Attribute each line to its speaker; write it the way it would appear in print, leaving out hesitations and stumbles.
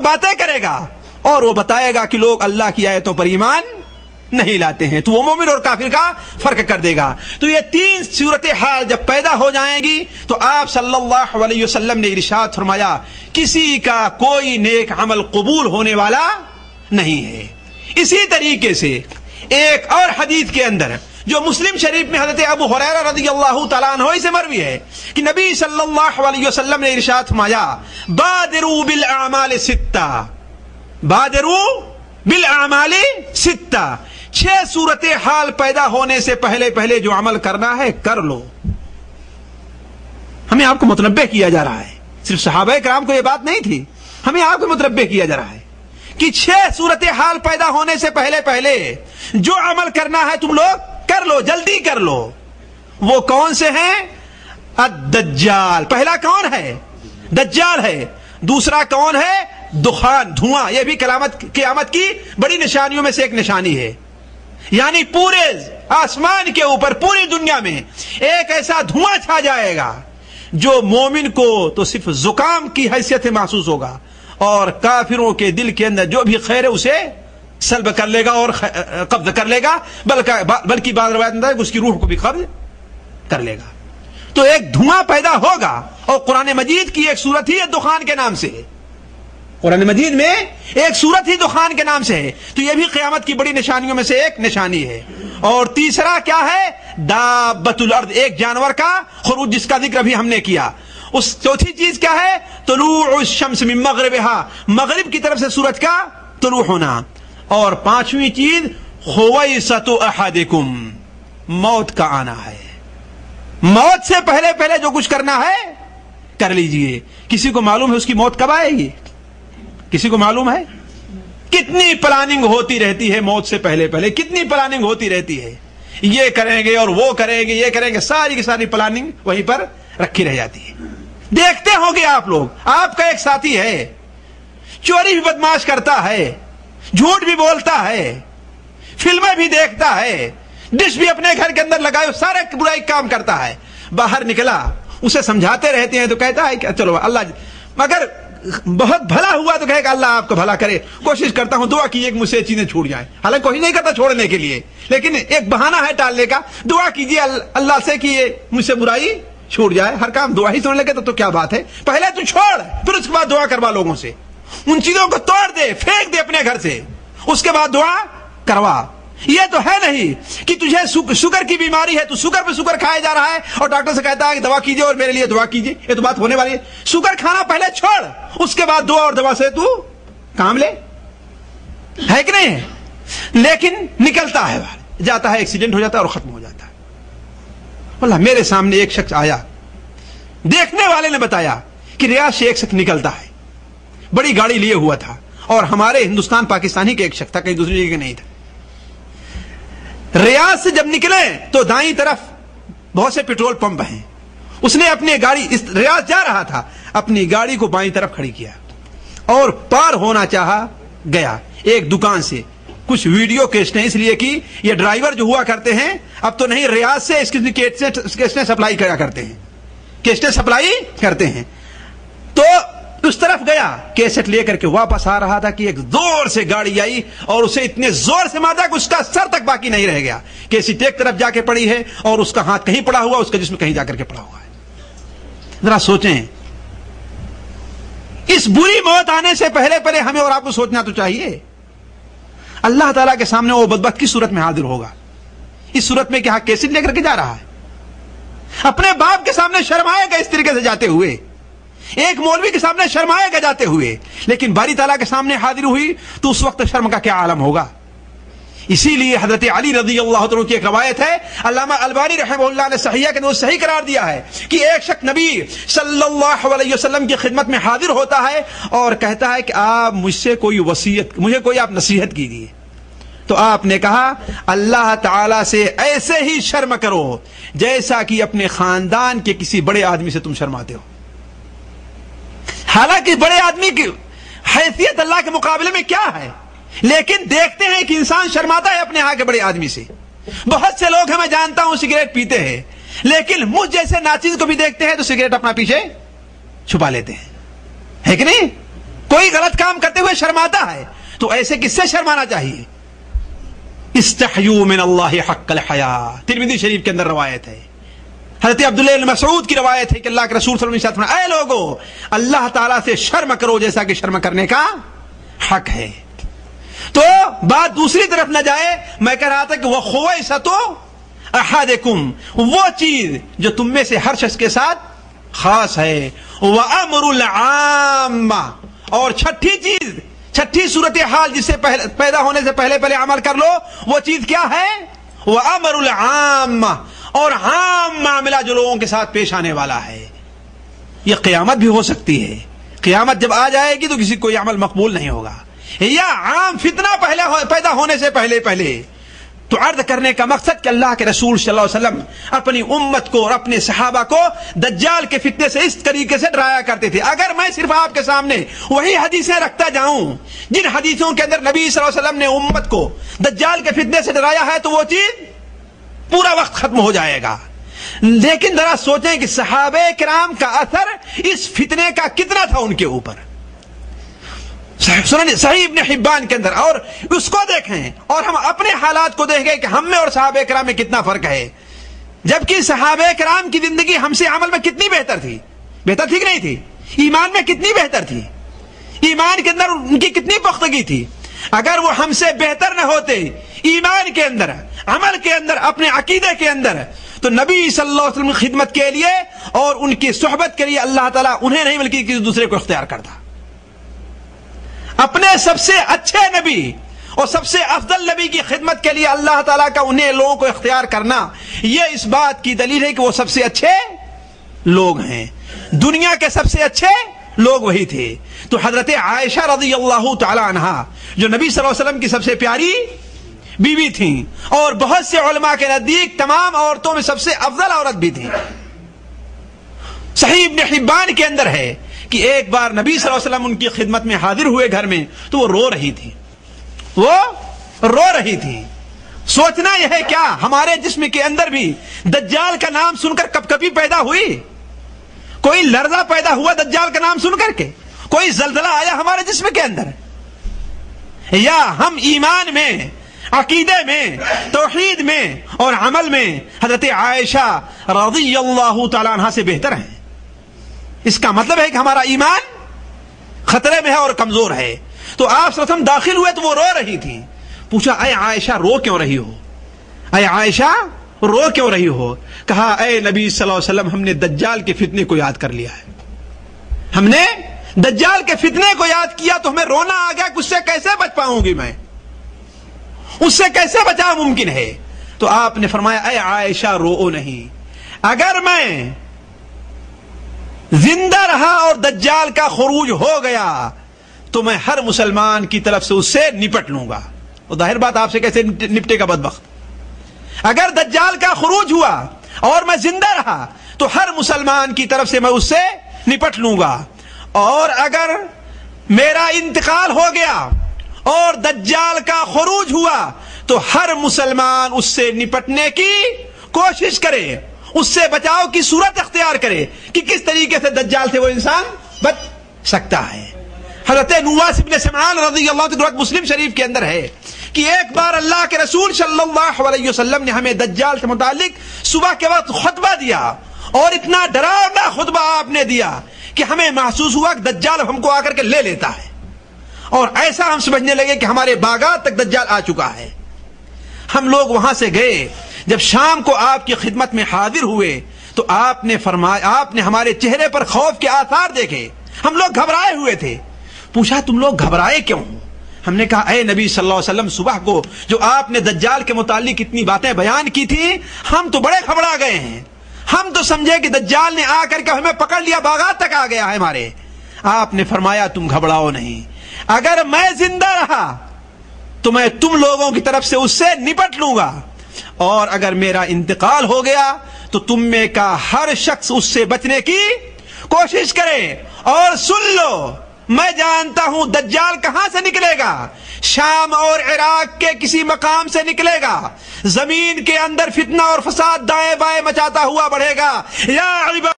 Speaker 1: باتیں کرے گا اور وہ بتائے گا کہ لوگ اللہ کی آیتوں پر ایمان نہیں لاتے ہیں، تو وہ مومن اور کافر کا فرق کر دے گا۔ تو یہ تین صورتحال جب پیدا ہو جائیں گی تو آپ صلی اللہ علیہ وسلم نے ارشاد فرمایا کسی کا کوئی نیک عمل قبول ہونے والا نہیں ہے۔ اسی طریقے سے ایک اور حدیث کے اندر جو مسلم شریف میں حضرت ابو ہریرہ رضی اللہ تعالیٰ عنہ سے مروی ہے کہ نبی صلی اللہ علیہ وسلم نے ارشاد فرمایا بادروا بالاعمال ستہ، بادروا بالاعمال ستہ، 6 صورتحال پیدا ہونے سے پہلے پہلے جو عمل کرنا ہے کر لو۔ ہمیں آپ کو متنبہ کیا جا رہا ہے، صرف صحابہ کرام کو یہ بات نہیں تھی، ہمیں آپ کو متنبہ کیا جا رہا ہے کہ 6 صورتحال پیدا ہونے سے پہلے پہلے جو عمل کرنا ہے تم لوگ کر لو، جلدی کر لو۔ وہ کون سے ہیں؟ الدجال، پہلا کون ہے؟ دجال ہے۔ دوسرا کون ہے؟ دخان، دھواں، یہ بھی قیامت کی بڑی نشانیوں میں سے ایک نشانی ہے، یعنی پورے آسمان کے اوپر پوری دنیا میں ایک ایسا دھواں چھا جائے گا جو مومن کو تو صرف زکام کی حیثیت سے محسوس ہوگا اور کافروں کے دل کے اندر جو بھی خیر ہے اسے سلب کر لے گا اور قبض کر لے گا، بلکہ بعض روایت میں اس کی روح کو بھی قبض کر لے گا۔ تو ایک دھواں پیدا ہوگا، اور قرآن مجید کی ایک سورت ہی دخان کے نام سے ہے، قرآن مجید میں ایک سورت ہی دخان کے نام سے ہے، تو یہ بھی قیامت کی بڑی نشانیوں میں سے ایک نشانی ہے۔ اور تیسرا کیا ہے؟ دابۃ الارض، ایک جانور کا خروج جس کا ذکر ابھی ہم نے کیا۔ اس چوتھی چیز کیا ہے؟ طلوع الشمس من مغربها، مغرب کی طرف سے سورج کا طلوع ہونا۔ اور پانچویں چیز خویصۃ احدکم، موت کا آنا ہے۔ موت سے پہلے پہلے جو کچھ کرنا ہے کر لیجئے۔ کسی کو معلوم ہے اس کی موت کب آئے گی؟ کسی کو معلوم ہے؟ کتنی پلاننگ ہوتی رہتی ہے موت سے پہلے پہلے، کتنی پلاننگ ہوتی رہتی ہے، یہ کریں گے اور وہ کریں گے، یہ کریں گے، ساری کی ساری پلاننگ وہیں پر رکھی رہ جاتی ہے۔ دیکھتے ہوں گے آپ لوگ، آپ کا ایک ساتھی ہے چوری بھی بدماش کرتا ہے، جھوٹ بھی بولتا ہے، فلمیں بھی دیکھتا ہے، ڈش بھی اپنے گھر کے اندر لگائے، سارے برائی کام کرتا ہے، باہر نکلا اسے سمجھاتے رہتے ہیں تو کہتا ہے کہ چلو اللہ، مگر بہت بھلا ہوا تو کہے گا اللہ آپ کو بھلا کرے، کوشش کرتا ہوں دعا کیجیے کہ مجھ سے چیزیں چھوٹ جائیں، حالانکہ کوئی نہیں کرتا چھوڑنے کے لیے، لیکن ایک بہانہ ہے ٹالنے کا، دعا کیجیے اللہ سے کہ یہ مجھ سے برائی چھوٹ جائے۔ ہر کام دعا ہی سننے لگے تو کیا بات ہے؟ پہلے تو چھوڑ، پھر اس کے بعد دعا کروا لوگوں سے، ان چیزوں کو توڑ دے، پھینک دے اپنے گھر سے، اس کے بعد دعا کروا۔ یہ تو ہے نہیں کہ تجھے شوگر کی بیماری ہے، تو شوگر پہ شوگر کھایا جا رہا ہے اور ڈاکٹر سے کہتا ہے کہ دوا کیجیے اور میرے لیے دعا کیجیے، یہ تو بات ہونے والی ہے۔ شوگر کھانا پہلے چھوڑ، اس کے بعد دعا اور دوا سے تو کام لے، ہے کہ نہیں؟ لیکن نکلتا ہے باہر، جاتا ہے، ایکسیڈنٹ ہو جاتا ہے اور ختم ہو جاتا ہے۔ واللہ میرے سامنے ایک شخص آیا، دیکھنے والے نے بتایا کہ ریاض سے ایک شخص نکلتا ہے، بڑی گاڑی لیے ہوا تھا، اور ہمارے ہندوستان پاکستانی کے ایک شخص تھا، کہیں دوسری جگہ نہیں تھا۔ ریاض سے جب نکلے تو دائیں طرف بہت سے پیٹرول پمپ ہیں، اس نے اپنی گاڑی، ریاض جا رہا تھا، اپنی گاڑی کو بائیں طرف کھڑی کیا اور پار ہونا چاہا، گیا ایک دکان سے کچھ ویڈیو کیسٹیں، اس لیے کہ یہ ڈرائیور جو ہوا کرتے ہیں اب تو نہیں، ریاض سے اس کی کیسٹیں سپلائی کیا کرتے ہیں، کیسٹیں سپلائی کرتے ہیں، تو اس طرف گیا، کیسٹ لے کر کے واپس آ رہا تھا کہ ایک زور سے گاڑی آئی اور اسے اتنے زور سے مارا کہ اس کا سر تک باقی نہیں رہ گیا، کیسٹ ایک طرف جا کے پڑی ہے اور اس کا ہاتھ کہیں پڑا ہوا، اس کا جسم کہیں جا کر کے پڑا ہوا ہے۔ ذرا سوچیں، اس بری موت آنے سے پہلے پہلے ہمیں اور آپ کو سوچنا تو چاہیے۔ اللہ تعالیٰ کے سامنے وہ بدبخت کس صورت میں حاضر ہوگا؟ اس صورت میں کہ ہاں کیسٹ لے کر کے جا رہا ہے، اپنے باپ کے سامنے شرمائے گا اس طریقے سے جاتے ہوئے، ایک مولوی کے سامنے شرمائے گا جاتے ہوئے، لیکن باری تعالیٰ کے سامنے حاضر ہوئی تو اس وقت شرم کا کیا عالم ہوگا۔ اسی لیے حضرت علی رضی اللہ عنہ کی ایک روایت ہے، علامہ البانی رحمہ اللہ نے صحیحہ کے اندر صحیح قرار دیا ہے کہ ایک شخص نبی صلی اللہ علیہ وسلم کی خدمت میں حاضر ہوتا ہے اور کہتا ہے کہ آپ مجھ سے کوئی وصیت، مجھے کوئی آپ نصیحت کیجیے، تو آپ نے کہا اللہ تعالیٰ سے ایسے ہی شرم کرو جیسا کہ اپنے خاندان کے کسی بڑے آدمی سے تم شرماتے ہو۔ حالانکہ بڑے آدمی کی حیثیت اللہ کے مقابلے میں کیا ہے، لیکن دیکھتے ہیں کہ انسان شرماتا ہے اپنے ہاں کے بڑے آدمی سے۔ بہت سے لوگ، میں جانتا ہوں، سگریٹ پیتے ہیں، لیکن مجھ جیسے ناچیز کو بھی دیکھتے ہیں تو سگریٹ اپنا پیچھے چھپا لیتے ہیں، ہے کہ نہیں؟ کوئی غلط کام کرتے ہوئے شرماتا ہے تو ایسے کس سے شرمانا چاہیے؟ استحیوا من اللہ حق الحیاء، ترمذی شریف کے اندر روایت ہے، حضرت عبداللہ بن مسعود کی روایت ہے کہ اللہ کے رسول صلی اللہ علیہ وسلم نے فرمایا، اے لوگو اللہ تعالیٰ سے شرم کرو جیسا کہ شرم کرنے کا حق ہے۔ تو بات دوسری طرف نہ جائے، میں کہہ رہا تھا کہ وہ خویصۃ احدکم، وہ چیز جو تم میں سے ہر شخص کے ساتھ خاص ہے، وامر العامہ، اور چھٹی چیز، چھٹی صورتحال جس سے پیدا ہونے سے پہلے پہلے عمل کر لو، وہ چیز کیا ہے؟ وامر العامہ، اور عام معاملہ جو لوگوں کے ساتھ پیش آنے والا ہے۔ یہ قیامت بھی ہو سکتی ہے، قیامت جب آ جائے گی تو کسی کوئی عمل مقبول نہیں ہوگا، یا عام فتنہ پہلے پیدا ہونے سے پہلے پہلے۔ تو عرض کرنے کا مقصد کہ اللہ کے رسول صلی اللہ علیہ وسلم اپنی امت کو اور اپنے صحابہ کو دجال کے فتنے سے اس طریقے سے ڈرایا کرتے تھے۔ اگر میں صرف آپ کے سامنے وہی حدیثیں رکھتا جاؤں جن حدیثوں کے اندر نبی صلی اللہ علیہ وسلم نے امت کو دجال کے فتنے سے ڈرایا ہے تو وہ چیز پورا وقت ختم ہو جائے گا۔ لیکن ذرا سوچیں کہ صحابہ کرام کا اثر اس فتنے کا کتنا تھا ان کے اوپر۔ صحیح ابن حبان کے اندر، اور اس کو دیکھیں اور ہم اپنے حالات کو دیکھیں کہ ہم میں اور صحابہ کرام میں کتنا فرق ہے، جبکہ صحابہ کرام کی زندگی ہم سے عمل میں کتنی بہتر تھی، بہتر تھی کہ نہیں تھی؟ ایمان میں کتنی بہتر تھی، ایمان کے اندر ان کی کتنی پختگی تھی۔ اگر وہ ہم سے بہتر نہ ہوتے ایمان کے اندر، عمل کے اندر، اپنے عقیدے کے اندر، تو نبی صلی اللہ علیہ وسلم کی خدمت کے لیے اور ان کی صحبت کے لیے اللہ تعالیٰ انہیں نہیں بلکہ کسی دوسرے کو اختیار کرتا۔ اپنے سب سے اچھے نبی اور سب سے افضل نبی کی خدمت کے لیے اللہ تعالیٰ کا انہیں لوگوں کو اختیار کرنا، یہ اس بات کی دلیل ہے کہ وہ سب سے اچھے لوگ ہیں، دنیا کے سب سے اچھے لوگ وہی تھے۔ تو حضرت عائشہ رضی اللہ تعالی عنہا جو نبی صلی اللہ علیہ وسلم کی سب سے پیاری بیوی تھیں اور بہت سے علماء کے نزدیک تمام عورتوں میں سب سے افضل عورت بھی تھی، صحیح ابن حبان کے اندر ہے کہ ایک بار نبی صلی اللہ علیہ وسلم ان کی خدمت میں حاضر ہوئے گھر میں تو وہ رو رہی تھی، وہ رو رہی تھی۔ سوچنا یہ ہے کیا ہمارے جسم کے اندر بھی دجال کا نام سن کر کب کبھی پیدا ہوئی، کوئی لرزہ پیدا ہوا دجال کا نام سن کر کے، کوئی زلزلہ آیا ہمارے جسم کے اندر، یا ہم ایمان میں، عقیدے میں، توحید میں اور عمل میں حضرت عائشہ رضی اللہ تعالی عنہا سے بہتر ہیں؟ اس کا مطلب ہے کہ ہمارا ایمان خطرے میں ہے اور کمزور ہے۔ تو آپ صلی اللہ علیہ وسلم داخل ہوئے تو وہ رو رہی تھی۔ پوچھا اے عائشہ رو کیوں رہی ہو، اے عائشہ رو کیوں رہی ہو؟ کہا اے نبی صلی اللہ علیہ وسلم ہم نے دجال کے فتنے کو یاد کر لیا ہے، ہم نے دجال کے فتنے کو یاد کیا تو ہمیں رونا آ گیا کہ اس سے کیسے بچ پاؤں گی، میں اس سے کیسے بچا ممکن ہے؟ تو آپ نے فرمایا اے عائشہ رو نہیں، اگر میں زندہ رہا اور دجال کا خروج ہو گیا تو میں ہر مسلمان کی طرف سے اس سے نپٹ لوں گا۔ وہ ظاہر بات آپ سے کیسے نپٹے گا بدبخت؟ اگر دجال کا خروج ہوا اور میں زندہ رہا تو ہر مسلمان کی طرف سے میں اس سے نپٹ لوں گا، اور اگر میرا انتقال ہو گیا اور دجال کا خروج ہوا تو ہر مسلمان اس سے نپٹنے کی کوشش کرے، اس سے بچاؤ کی صورت اختیار کرے کہ کس طریقے سے دجال سے وہ انسان بچ سکتا ہے۔ حضرت نواس بن سمعان رضی اللہ عنہ روایت مسلم شریف کے اندر ہے کہ ایک بار اللہ کے رسول صلی اللہ علیہ وسلم نے ہمیں دجال سے متعلق صبح کے وقت خطبہ دیا، اور اتنا ڈراؤنا خطبہ آپ نے دیا کہ ہمیں محسوس ہوا کہ دجال ہم کو آ کر کے لے لیتا ہے، اور ایسا ہم سمجھنے لگے کہ ہمارے باغات تک دجال آ چکا ہے۔ ہم لوگ وہاں سے گئے، جب شام کو آپ کی خدمت میں حاضر ہوئے تو آپ نے فرمایا، آپ نے ہمارے چہرے پر خوف کے آثار دیکھے، ہم لوگ گھبرائے ہوئے تھے۔ پوچھا تم لوگ گھبرائے کیوں؟ ہم نے کہا اے نبی صلی اللہ علیہ وسلم صبح کو جو آپ نے دجال کے متعلق اتنی باتیں بیان کی تھی ہم تو بڑے گھبرا گئے ہیں، ہم تو سمجھے کہ دجال نے آ کر کے ہمیں پکڑ لیا، باغات تک آ گیا ہے ہمارے۔ آپ نے فرمایا تم گھبراؤ نہیں، اگر میں زندہ رہا تو میں تم لوگوں کی طرف سے اس سے نپٹ لوں گا، اور اگر میرا انتقال ہو گیا تو تم میں کا ہر شخص اس سے بچنے کی کوشش کرے۔ اور سن لو، میں جانتا ہوں دجال کہاں سے نکلے گا، شام اور عراق کے کسی مقام سے نکلے گا، زمین کے اندر فتنہ اور فساد دائیں بائیں مچاتا ہوا بڑھے گا۔ یا عباد